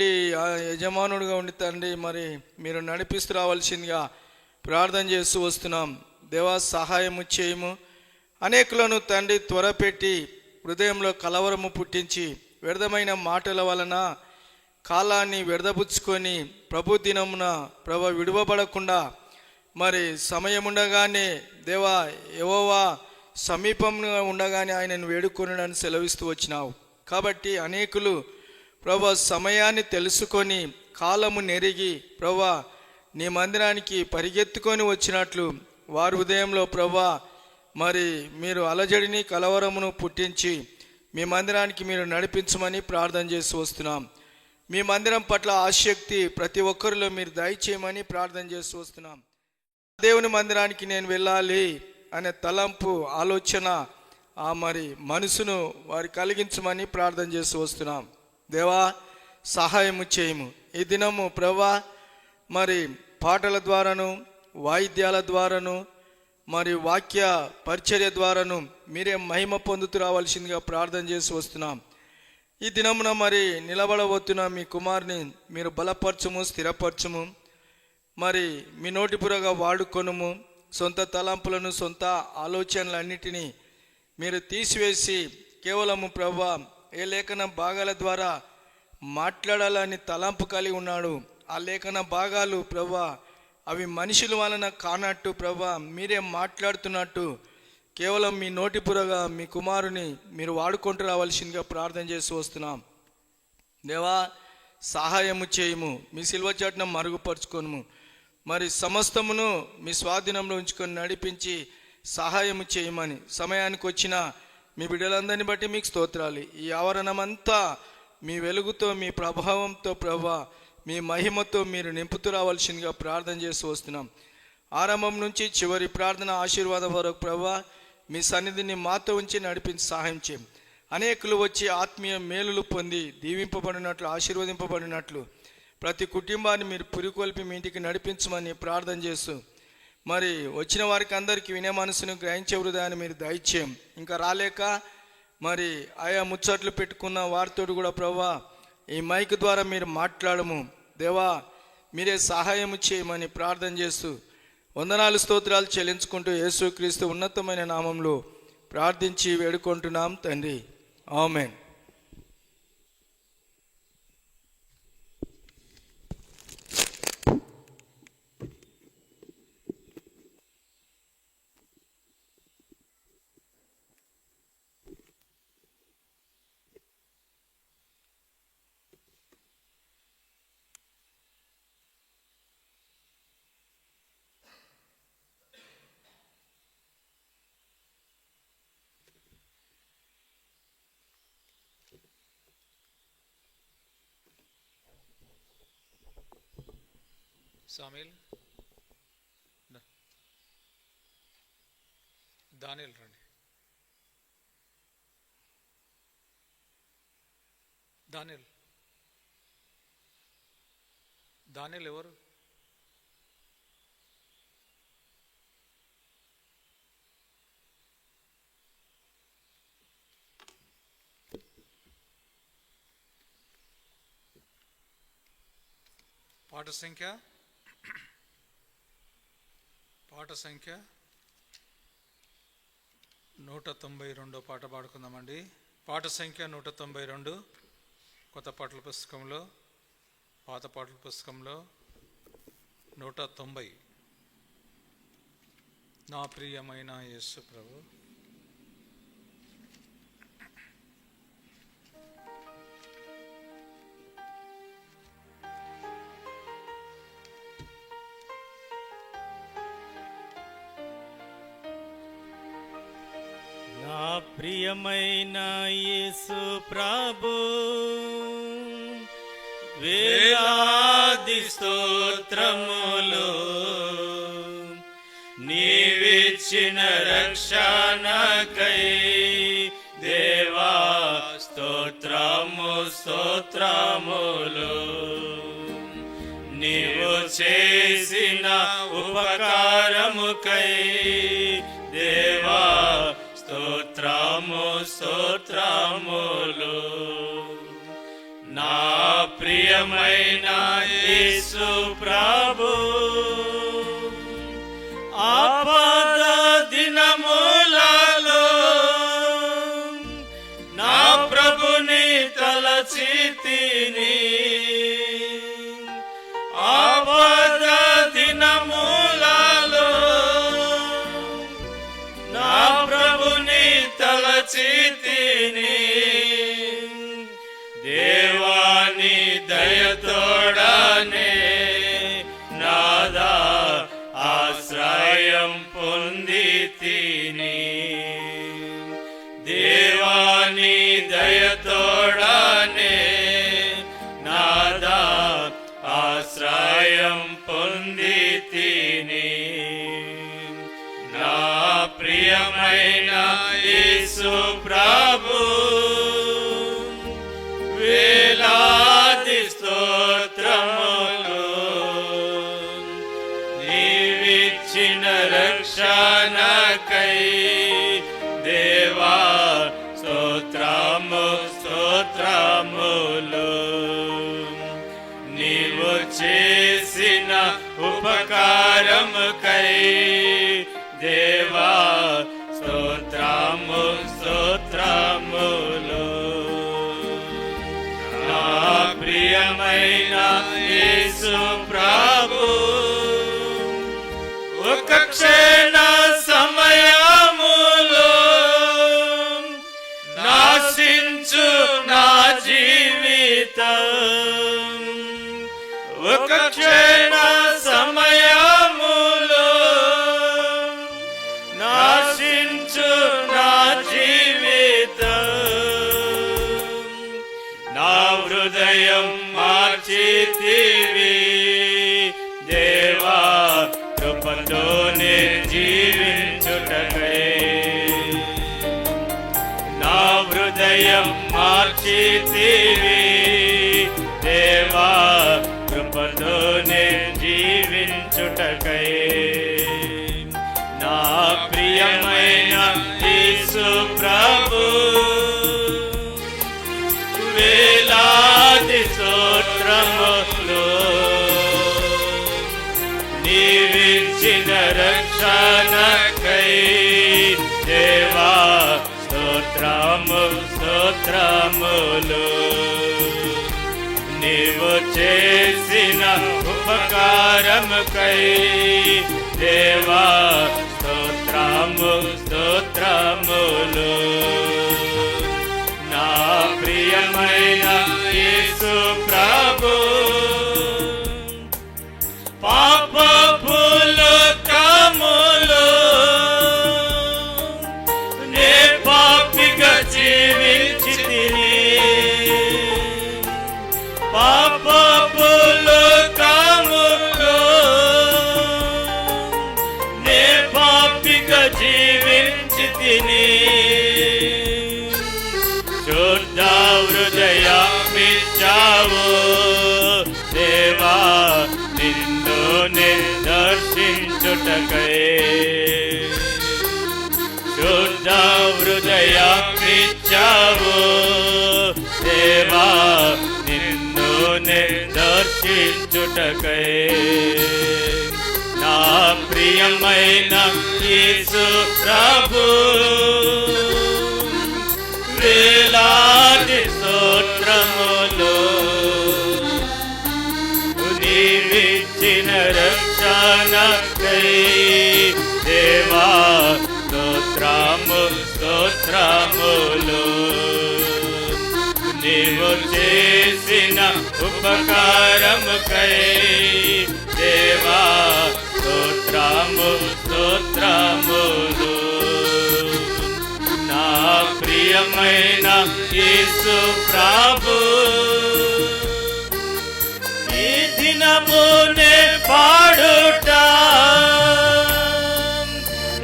యజమానుడిగా ఉండి తండ్రి మరి మీరు నడిపిస్తూ రావాల్సిందిగా ప్రార్థన చేస్తూ వస్తున్నాం. దేవా సహాయము చేయము. అనేకులను తండ్రి త్వరపెట్టి హృదయంలో కలవరము పుట్టించి వ్యర్థమైన మాటల వలన కాలాన్ని వ్యర్థపుచ్చుకొని ప్రభు దినమున విడువబడకుండా మరి సమయం ఉండగానే దేవా యెహోవా సమీపంగా ఉండగానే ఆయనను వేడుకొనుడని సెలవిస్తూ వచ్చినావు. కాబట్టి అనేకులు ప్రభా సమయాన్ని తెలుసుకొని కాలము నెరిగి ప్రభా నీ మందిరానికి పరిగెత్తుకొని వచ్చినట్లు వారి ఉదయంలో ప్రభా మరి మీరు అలజడిని కలవరమును పుట్టించి మీ మందిరానికి మీరు నడిపించమని ప్రార్థన చేసి వస్తున్నాం. మీ మందిరం పట్ల ఆసక్తి ప్రతి ఒక్కరిలో మీరు దయచేయమని ప్రార్థన చేసి వస్తున్నాం. దేవుని మందిరానికి నేను వెళ్ళాలి అనే తలంపు ఆలోచన మరి మనసును వారి కలిగించమని ప్రార్థన చేసి వస్తున్నాం. దేవా సహాయము చేయము. ఈ దినము ప్రభా మరి పాటల ద్వారాను వాయిద్యాల ద్వారాను మరి వాక్య పరిచర్య ద్వారాను మీరే మహిమ పొందుతూ రావాల్సిందిగా ప్రార్థన చేసి వస్తున్నాం. ఈ దినమున మరి నిలబడబోతున్న మీ కుమారుని మీరు బలపరచము, స్థిరపరచము. మరి మీ నోటిపురగా వాడుకొనుము. సొంత తలంపులను సొంత ఆలోచనలన్నిటినీ మీరు తీసివేసి కేవలము ప్రభా ఏ లేఖన భాగాల ద్వారా మాట్లాడాలని తలంపు కలిగి ఉన్నాడు. ఆ లేఖన భాగాలు ప్రభా అవి మనుషుల వలన కానట్టు ప్రభా మీరే మాట్లాడుతున్నట్టు కేవలం మీ నోటిపురగా మీ కుమారుని మీరు వాడుకుంటూ రావాల్సిందిగా ప్రార్థన చేసి వస్తున్నాం. దేవా సహాయము చేయము. మీ సిల్వ చాటున మరుగుపరుచుకోను. మరి సమస్తమును మీ స్వాధీనంలో ఉంచుకొని నడిపించి సహాయము చేయమని సమయానికి వచ్చిన మీ బిడ్డలందరినీ బట్టి మీకు స్తోత్రాలు. ఈ ఆవరణమంతా మీ వెలుగుతో మీ ప్రభావంతో ప్రభా మీ మహిమతో మీరు నింపుతూ రావాల్సిందిగా ప్రార్థన చేసి వస్తున్నాం. ఆరంభం నుంచి చివరి ప్రార్థన ఆశీర్వాదం వరకు ప్రభా మీ సన్నిధిని మాతో ఉంచి నడిపించి సహాయం చేయం. అనేకులు వచ్చి ఆత్మీయ మేలులు పొంది దీవింపబడినట్లు ఆశీర్వదింపబడినట్లు ప్రతి కుటుంబాన్ని మీరు పురికొల్పి మీ ఇంటికి నడిపించమని ప్రార్థన చేస్తూ మరి వచ్చిన వారికి అందరికీ వినే మనసును గ్రహించే హృదయాన్ని మీరు దయచేయం. ఇంకా రాలేక మరి ఆయా ముచ్చట్లు పెట్టుకున్న వారితో కూడా ప్రభా ఈ మైక్ ద్వారా మీరు మాట్లాడము. దేవా మీరే సహాయము చేయమని ప్రార్థన చేస్తూ వందనాలు స్తోత్రాలు చెల్లించుకుంటూ యేసుక్రీస్తు ఉన్నతమైన నామంలో ప్రార్థించి వేడుకుంటున్నాం తండ్రి. ఆమేన్. సామేల్ దానియేల్ రండి. దానియేల్ ఎవరు? పాట సంఖ్య 192 పాట పాడుకుందామండి. పాట సంఖ్య 192 కొత్త పాటల పుస్తకంలో, పాత పాటల పుస్తకంలో 190. నా ప్రియమైన యేసు ప్రభు. నా ప్రియమైన యేసు ప్రభు, వేలాది స్తోత్రములు నీవిచ్చిన రక్షణకై దేవా స్తోత్రము స్తోత్రములు. నీవు చేసిన ఉపకారముకై దేవా స్తోత్రము స్తోత్రములు. నా ప్రియ ప్రియమైన యేసు ప్రభు ఆపద దినములలో నా ప్రభుని తలచితిని ఆపద దినములలో నా ప్రభుని తలచితిని దేవాని దయతోడనే నాదా ఆశ్రయం పొందితిని దేవాని దయతోడనే నాదా ఆశ్రయం పొందితిని నా ప్రియమైన యేసు ప్రభు వేలాది స్తోత్రములు నీవిచ్చిన రక్షణకై దేవా స్తోత్రము స్తోత్రములు నీవు చేసిన ఉపకారముకై దేవా స్తోత్రము స్తోత్రములు నా ప్రియమైన యేసు ప్రభు ఒక క్షణ సమయములో నాశించు నా జీవితం ఒక క్షణ సమయములో నాశించు నా జీవితం నా హృదయం మార్చితివి దేవా కృపతోనే జీవించుటకై నా హృదయం మార్చితివి దేవా కృపతోనే జీవించుటకై నా ప్రియమైన యేసు ప్రభు వేలాది స్తోత్రములు నీవిచ్చిన రక్షణకై దేవా స్తోత్రము స్తోత్రములు నీవు చేసిన ఉపకారముకై దేవా స్తోత్రము స్తోత్రములు నా ప్రియమైన యేసు ప్రభు పాపపు లోకములో నే పాపిగా జీవించితిని పాపపు లోకములో నే పాపిగా జీవించితిని శుద్ధ హృదయమిచ్చావు దేవా నిన్ను దర్శించుటకై శుద్ధ హృదయమిచ్చావు దేవా నిన్ను దర్శించుటకై నా ప్రియమైన యేసు ప్రభు వేలాది స్తోత్రములు నీవిచ్చిన రక్షణకై దేవా స్తోత్రము స్తోత్రములు నీవు చేసిన ఉపకారముకై దేవా స్తోత్రము స్తోత్రములు నా ప్రియమైన యేసు ప్రభు ఈ దినమునే పాడుట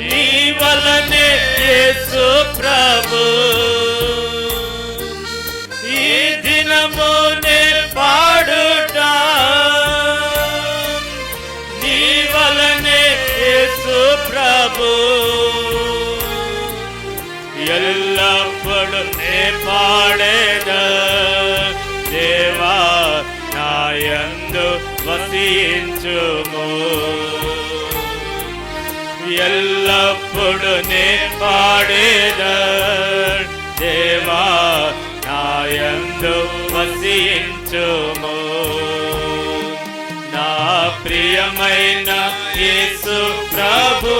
నీ వలనే యేసు ప్రభు ఈ దినమునే పాడుట నీ వలనే యేసు ప్రభు ఎల్లప్పుడు నే పాడేద దేవా నా వసించుము. ఎల్లప్పుడు నే పాడేదా దేవా నాయందు వసించుము. నా ప్రియమైన యేసు ప్రభు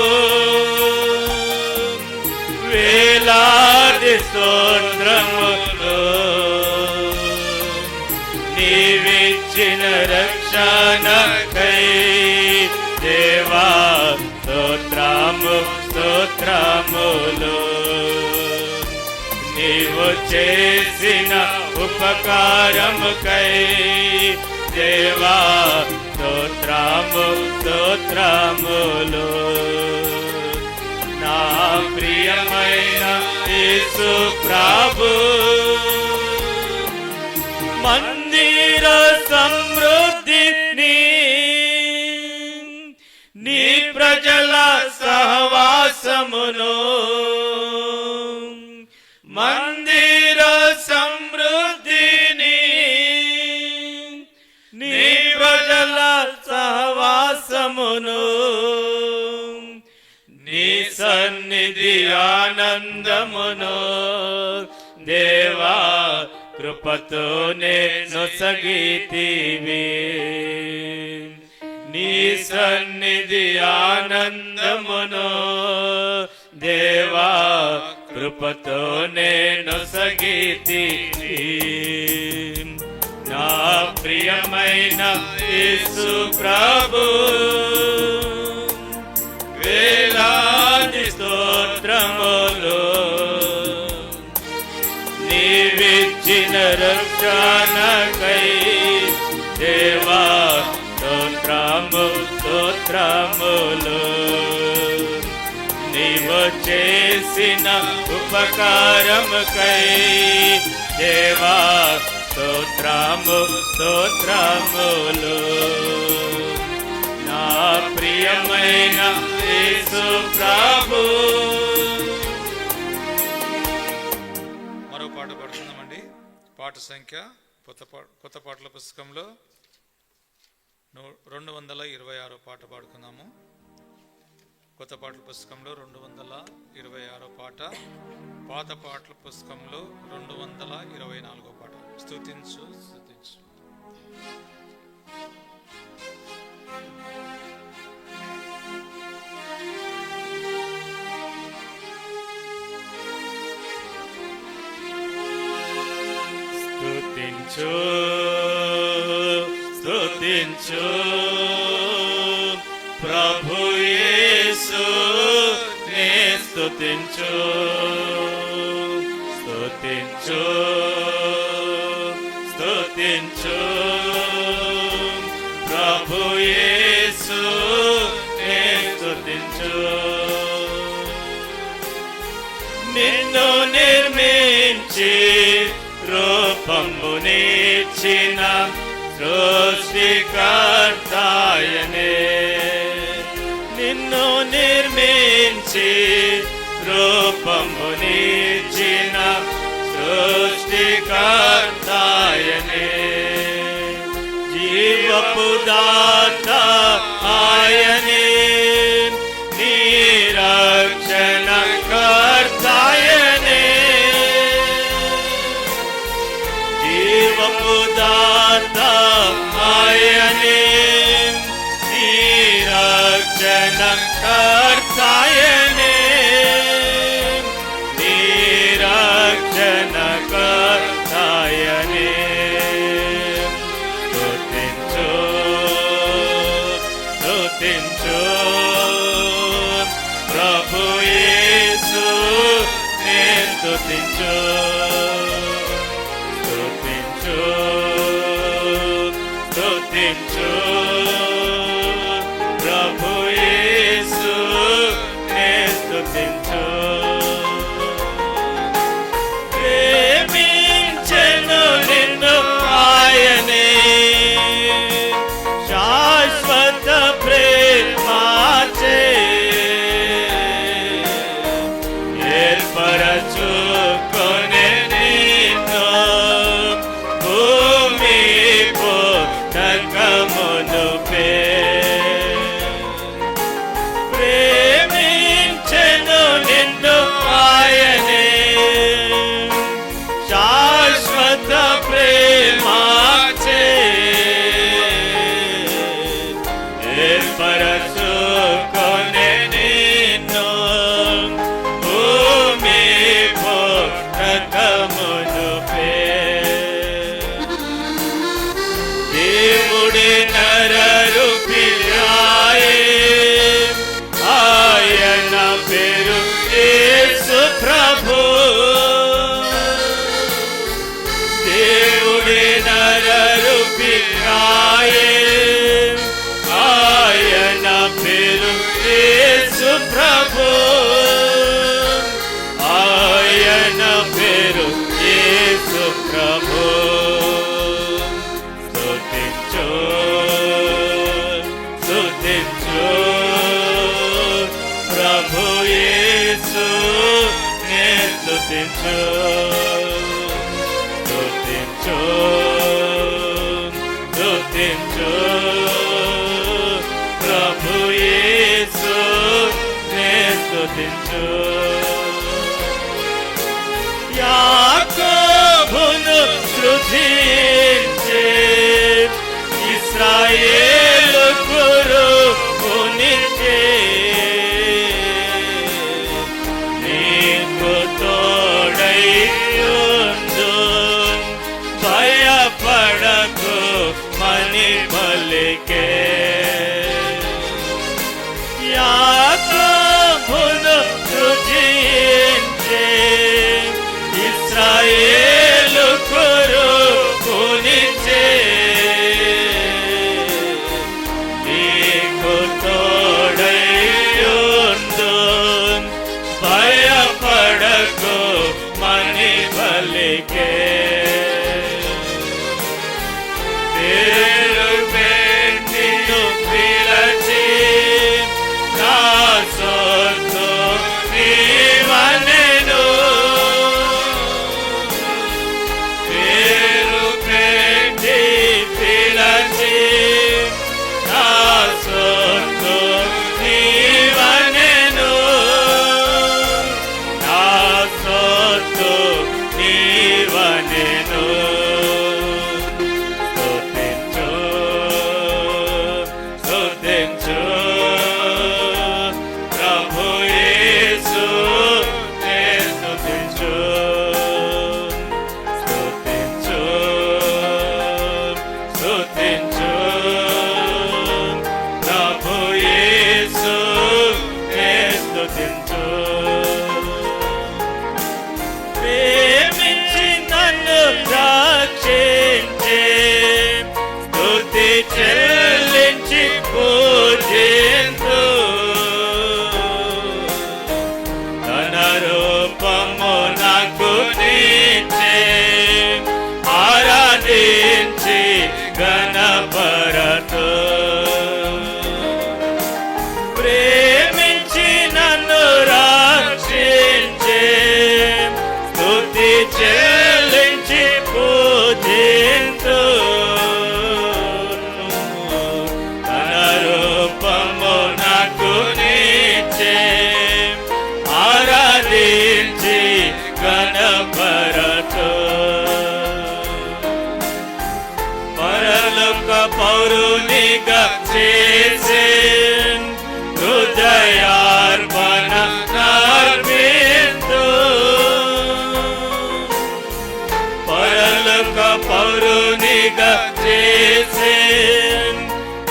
వేలాది స్తోత్రములు నీవిచ్చిన రక్షణకై దేవా స్తోత్రము స్తోత్రములు. నీవు చేసిన ఉపకారముకై దేవా స్తోత్రము స్తోత్రములు. నా ప్రియమైన యేసు ప్రభు మందిర సమృద్ధిని నీ ప్రజల సహవాసమును మందిర సమృద్ధిని నీ ప్రజల సహవాసమును నీ సన్నిధి ఆనందమును దేవా కృపతోనే నొసగితివి. నీ సన్నిధి ఆనందమును దేవా కృపతోనే నొసగితివి. నా ప్రియమైన యేసు ప్రభు వేలాది స్తోత్రములు నీవిచ్చిన రక్షణకై దేవా స్తోత్రము స్తోత్రములు. నీవు చేసిన ఉపకారముకై దేవా స్తోత్రము స్తోత్రములు. నా ప్రియమైన యేసు ప్రభు. మరో పాట పడుతున్నామండి. పాట సంఖ్య కొత్త పాటల పుస్తకంలో 226 పాట పాడుకుందాము. కొత్త పాటల పుస్తకంలో 226 పాట, పాత పాటల పుస్తకంలో 224 పాట. స్తుతించు స్తుతించు. స్తుతించు స్తుతించు ప్రభు యేసు నే స్తుతించు స్తుతించు స్తుతించు ప్రభు యేసు నే స్తుతించు. నిన్ను నిర్మించి రూపమునిచ్చిన సృష్టికర్తాయనే నిన్ను నిర్మించి రూపమునిచ్చిన సృష్టికర్తాయనే జీవపు దాత ఆయనే నీ రక్షణకర్తాయనే జీవపు దాత ఆయనే నీ రక్షణకర్తాయనే నీ రక్షణకర్తాయనే స్తుతించు స్తుతించు ప్రభు యేసు నే స్తుతించు స్తుతించు స్తుతించు ప్రభు యేసు నే స్తుతించు. ప్రేమించెను నిన్ను ఆయనే శాశ్వత ప్రేమాచే ఏర్పరచుకొనె నిన్ను భూమి పోషకమును దేవుడే నరరూపియాయే ఆయన పేరు యేసు ప్రభు దేవుడే నరరూపియాయే ఆయన పేరు యేసు ప్రభు ఆయన పేరు యేసు ప్రభు స్తుతించు స్తుతించు ప్రభు యేసు నే స్తుతించు స్తుతించు స్తుతించు ప్రభు యేసు నే స్తుతించు యాకోబును సృజించే ఇశ్రాయేలు గురువునిచ్చే నీకు తోడై ఉండు భయపడకు మని పలికే యాకోబును సృజించే ఇశ్రాయేలు గురువునిచ్చే నీకు తోడై ఉండు భయపడకు మని పలికే పేరు పెట్టిను పిలచి నా సొత్తు నీవనెను పేరు పెట్టి పిలచి నా సొత్తు నీవనెను నా సొత్తు నీవనెను స్తుతించు స్తుతించు ప్రభు యేసు నే స్తుతించు స్తుతించు స్తుతించు ప్రభు యేసు నే స్తుతించు ప్రేమించి నన్ను రక్షించే స్తుతి చెల్లించి పూజించు తన రూపము నాకు నీచే ఆరాధించి గణపరతు ప్రేమించి నన్ను రక్షించే స్తుతి చెల్లించి పూజించు తన రూపము నాకు నీచే ఆరాధించి గణపరతు పరలోక పౌరునిగా చేసే హృదయార్పణ అర్పించు పరలోక పౌరునిగా చేసే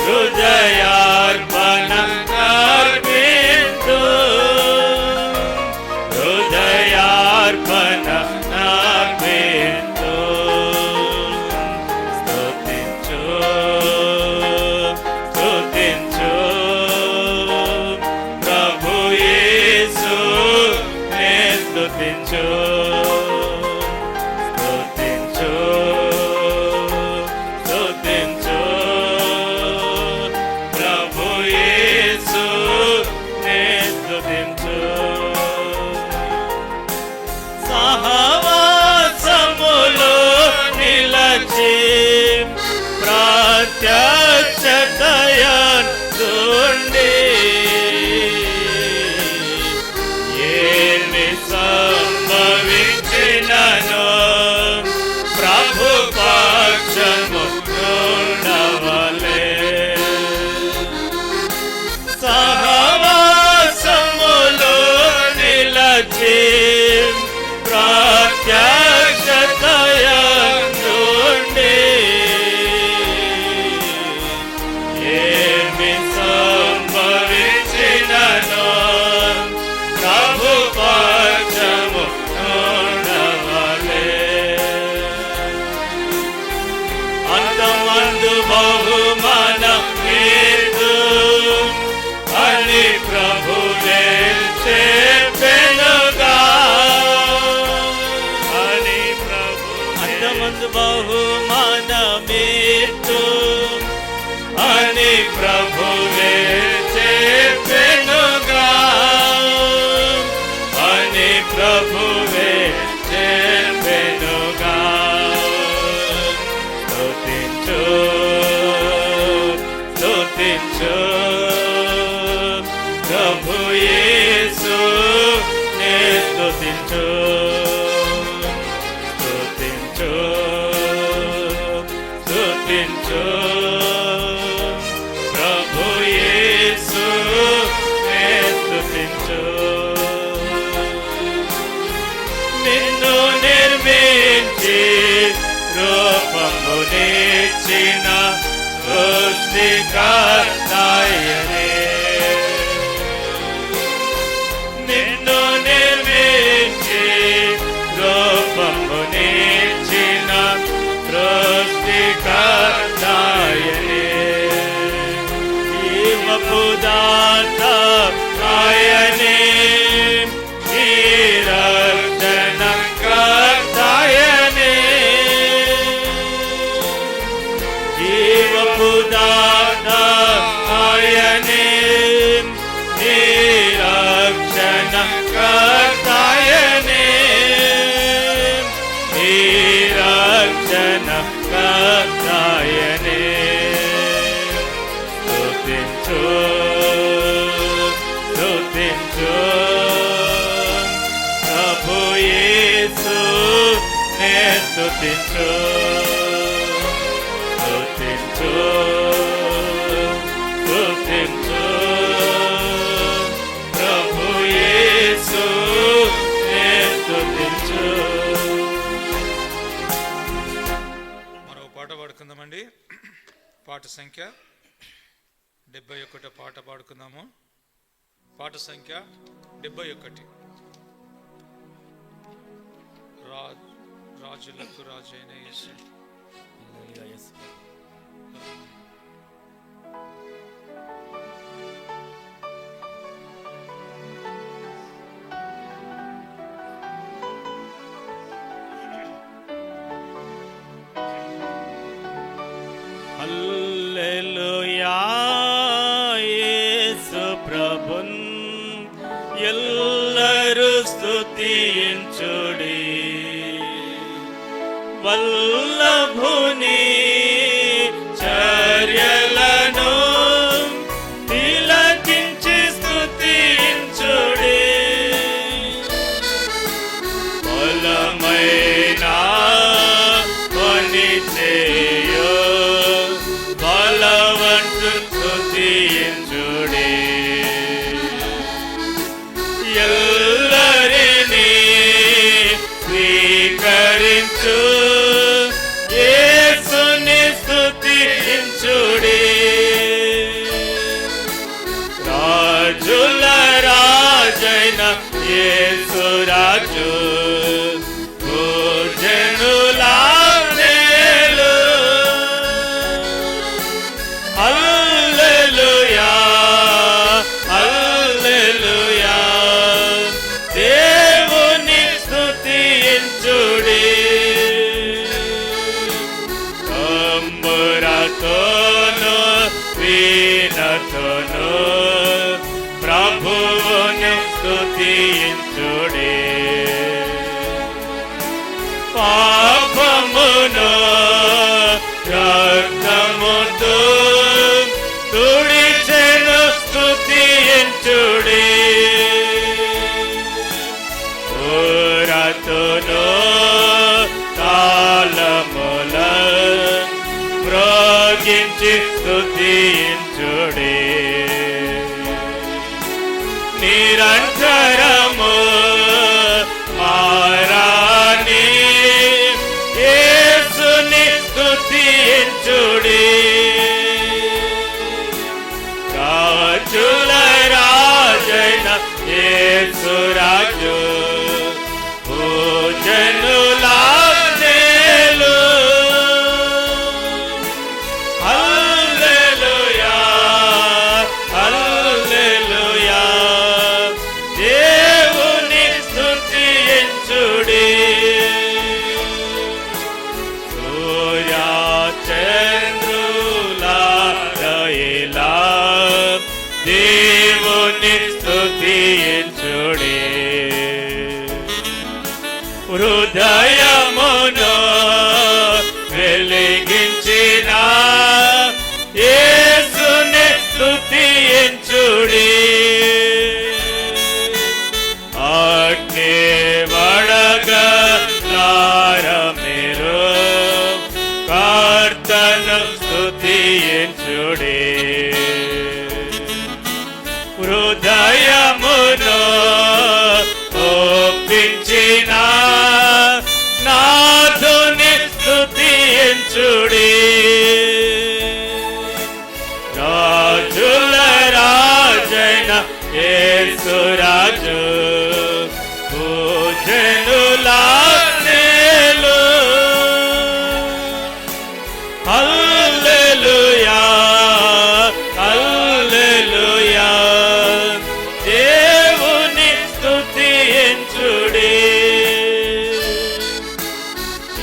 హృదయార్పణ అర్పించు హృదయార్పణ అర్పించు స్తుతించు అని ప్రభువే చెప్పెనుగా, అని ప్రభువే చెప్పెనుగా. స్తుతించు స్తుతించు ప్రభు యేసు నే స్తుతించు, స్తుతించు స్తుతించు ప్రభు యేసు నే స్తుతించు. నిన్ను నిర్మించి రూపమునిచ్చిన సృష్టికర్తయనే, నిన్ను నిర్మించి రూపమునిచ్చిన సృష్టికర్తయనే. జీవపు దాత ఆయనే, ఈ రక్షణ కర్తయనే. జీవపు దాత ఆయనే, ఈ రక్షణ కర్తయనే, ఈ రక్షణ కర్తయనే. స్తుతించు స్తుతించు ప్రభు యేసు నే స్తుతించు, స్తుతించు స్తుతించు ప్రభు యేసు నే స్తుతించు. మరో పాట పాడుకుందామండి. పాట సంఖ్య 71 పాట పాడుకుందాము. పాట సంఖ్య 71. రాజులకు రాజైన యేసు. హల్లెలూయా యేసు ప్రభున్ ఎల్లరూ స్తుతించుడి, వల్లభుని చర్యలను తిలకించి స్తుతించుడి. బలమైన పని చేయు బలవంతు స్తుతించుడి. ఎల్లరినీ స్వీకరించు యేసుని స్తుతించుడి. రాజుల రాజైన యేసు రాజు, భూజనుల మేలు. హల్లెలూయా హల్లెలూయా దేవుని స్తుతించుడి. తంబురతోను వీణతోను ప్రభువుని స్తుతించుడి. పాపమును రక్తముతో తుడిచెను స్తుతించుడి. పూరతును తాళముల మ్రోగించి స్తుతించుడి. నిరంతరము మారాని యేసుని స్తుతించుడి. రాజుల రాజైన యేసు రాజు, భూజనుల మేలు. హల్లెలూయా యేసురాజు పూజనులాజ్ఞలు హల్లెలూయా హల్లెలూయా దేవుని స్తుతించుడి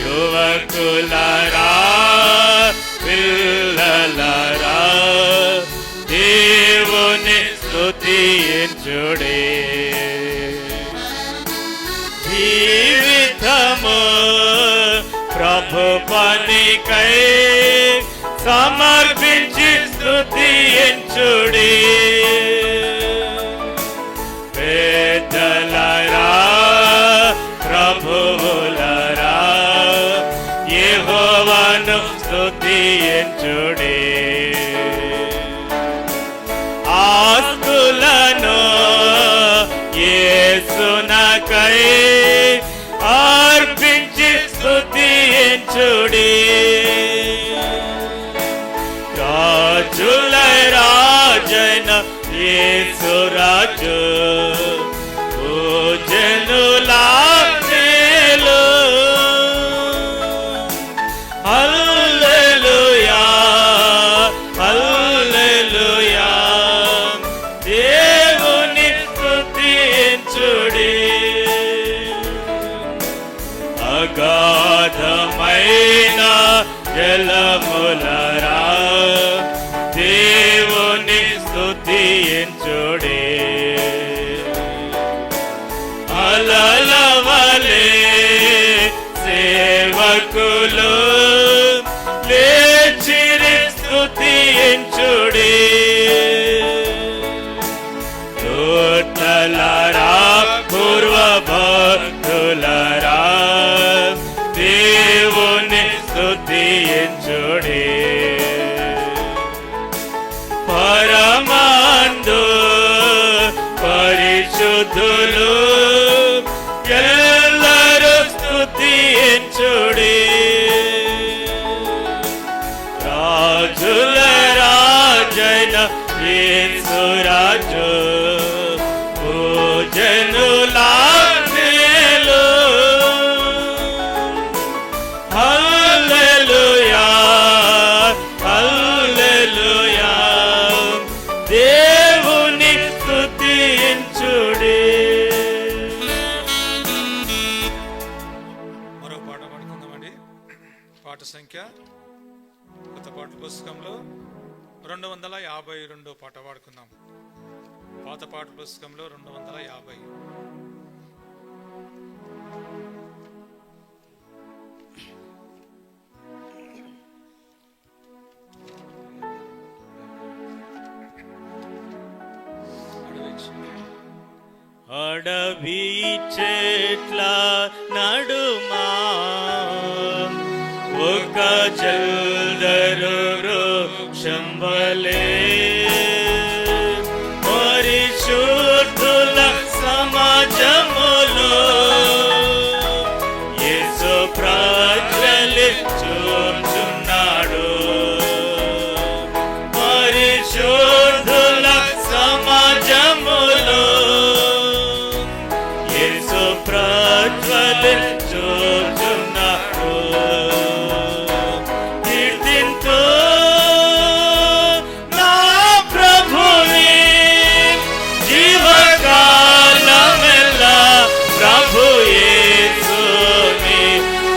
యువకులారా పిల్లలారా దేవుని స్తుతించుడి జీవితము ప్రభు పనికై సమర్పించి స్తుతించుడి పెద్దలారా ప్రభువులారా యెహోవాను స్తుతించుడి ఆస్తులను యేసునకై అర్పించి స్తుతించుడి రాజుల రాజైన యేసురాజు పూజనులాజ్ఞలు హల్లెలూయా హల్లెలూయా దేవుని స్తుతించుడి అగాధమైన జలములరా దేవుని స్తుతించుడి అలల వలె సేవకులు లేచిరి స్తుతించుడి దూతలారా పూర్వ భక్తులారా దేవుని స్తుతించుడి పరమాందు పరిశుద్ధులు ఎల్లరూ స్తుతించుడి రాజుల రాజైన యేసురాజు పూజనులాజ్ఞలు హల్లెలూయా హల్లెలూయా దేవుని స్తుతించుడి మరో పాట పాడుకుందామండి. పాట సంఖ్య కొత్త పాటల పుస్తకంలో 252 పాట పాడుకుందాం. పాత పాటల పుస్తకంలో 250. అడవి చెట్ల నడుమా ఒక జల్దరు వృక్షం వలె పరిశుద్ధుల సమాజములో యేసు ప్రజ్వలించుచున్నాడు. పరిశుద్ధుల సమాజములో యేసు ప్రజ్వలించుచున్నాడు. కీర్తింతు నా ప్రభుని జీవకాలమెల్లా ప్రభు యేసుని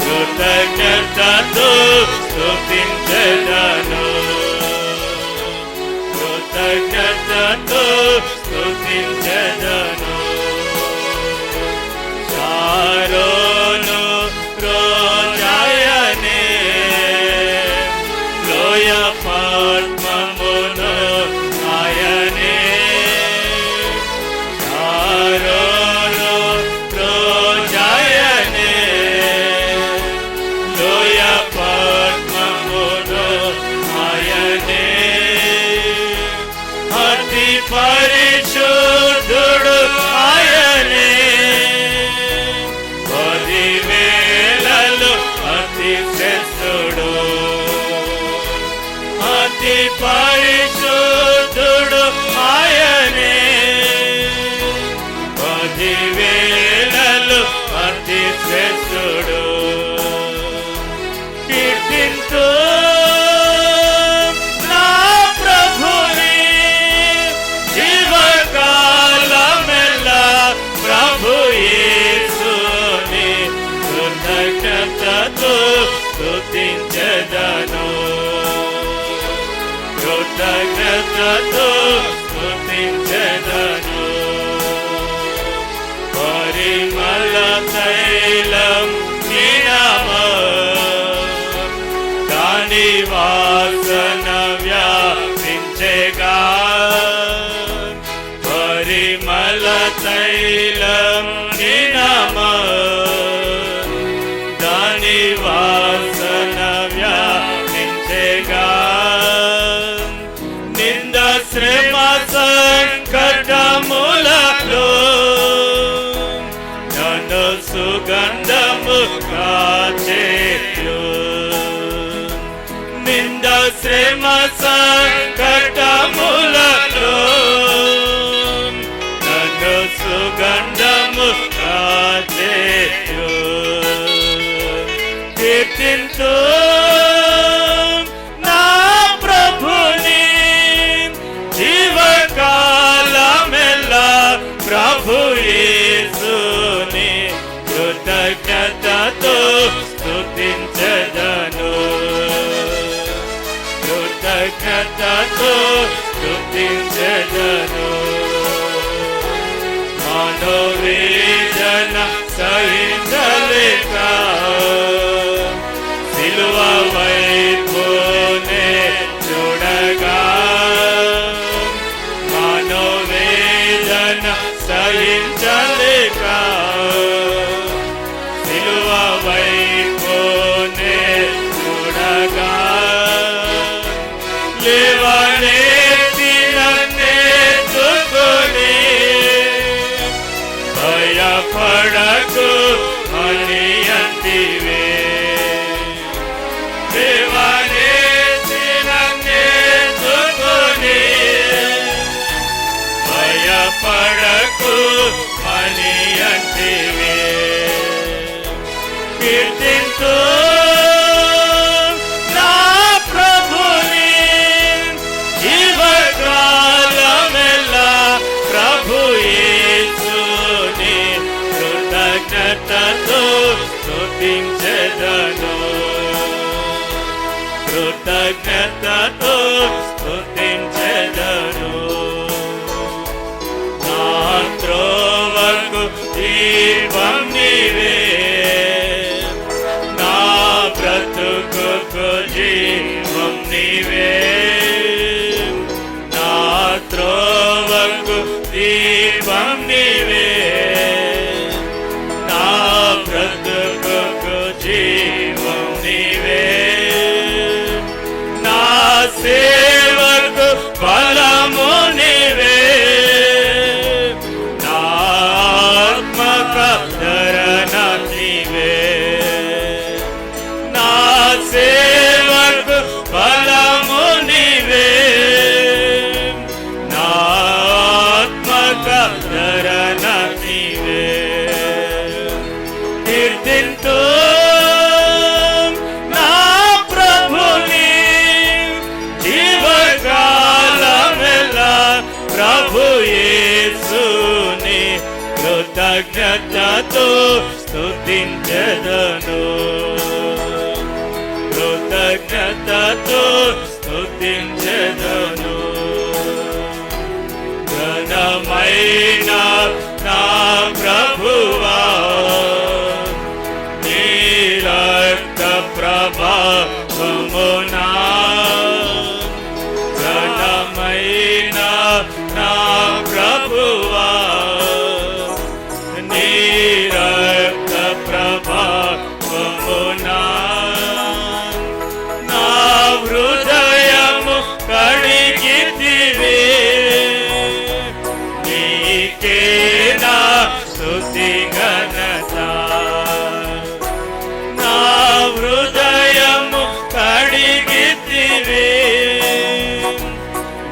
కృతజ్ఞతతో స్తుతించెదను. కృతజ్ఞతతో స్తుతించెదను. శారోను రోజాయనే లోయ పద్మమును ఆయనే. శారోను రోజాయనే లోయ పద్మమును ఆయనే. అతి పరిశుద్ధుడు ఆయనే. 10,000 అతి శ్రేష్ఠుడు. అతి పరిశుద్ధుడు ఆయనే. కృతజ్ఞతతో స్తుతించెదను. పరిమళ తైలం నీ నామం, దాని వాసన వ్యాపించెగా. పరిమళ తైలం నీ నామం, దాని వాసన వ్యాపించెగా. నింద శ్రమ సంకటములలో నన్ను సుగంధము కాచేయు. నింద శ్రమ సంకటములలో నన్ను సుగంధము కాచేయు. కీర్తింతు నా ప్రభుని జీవకాలమెల్లా, ప్రభు యేసుని కృతజ్ఞతతో స్తుతించెదను. కృతజ్ఞతతో స్తుతించెదను. మనోవేదన సహించలేక సిలువ వైపునే చూడగా. మనోవేదన సహించలేక సిలువ వైపునే చూడగా. లేవనెత్తి నన్నెత్తుకొని భయపడకు అని అంటివే. లేవనెత్తి నన్నెత్తుకొని భయపడకు అని అంటివే. కీర్తింతు నా ప్రభుని జీవకాలమెల్లా, ప్రభు యేసుని కృతజ్ఞతతో స్తుతించెదను. కృతజ్ఞతతో స్తుతించెదను. నా త్రోవకు దీపం నీవే, నా బ్రతుకుకు జీవం నీవే. నా త్రోవకు దీపం నీవే, నా బ్రతుకుకు జీవం నీవే. నా సేవకు బలము నీవే, నా ఆత్మకర్తరణ నీవే. నా సేవకు బలము నీవే, నా ఆత్మకర్తరణ నీవే. కీర్తింతు నా ప్రభుని జీవకాలమెల్లా, ప్రభు యేసుని కృతజ్ఞతతో స్తుతించెదను. కృతజ్ఞతతో స్తుతించెదను. ఘనమైన నా ప్రభువా, నీ రక్త ప్రభావమునా. ఘనమైన నా ప్రభువా, నీ రక్త ప్రభావమునా. నా హృదయము కడిగితివే, నీకే నా స్తుతి ఘనత. నా హృదయము కడిగితివే,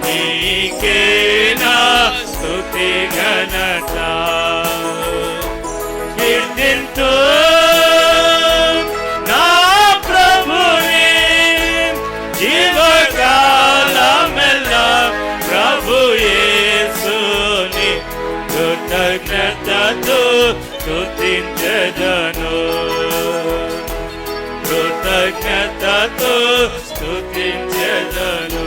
నీకే నా స్తుతి ఘనత. కీర్తింతు నా ప్రభుని జీవకాలమెల్లా, ప్రభు యేసుని కృతజ్ఞతతో స్తుతించెదను. కృతజ్ఞతతో స్తుతించెదను.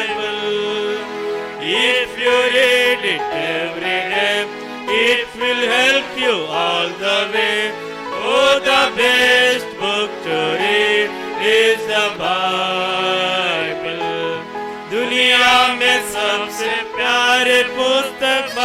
you all the way. Oh, the best book to read is the Bible. दुनिया में सबसे प्यारे पुस्तक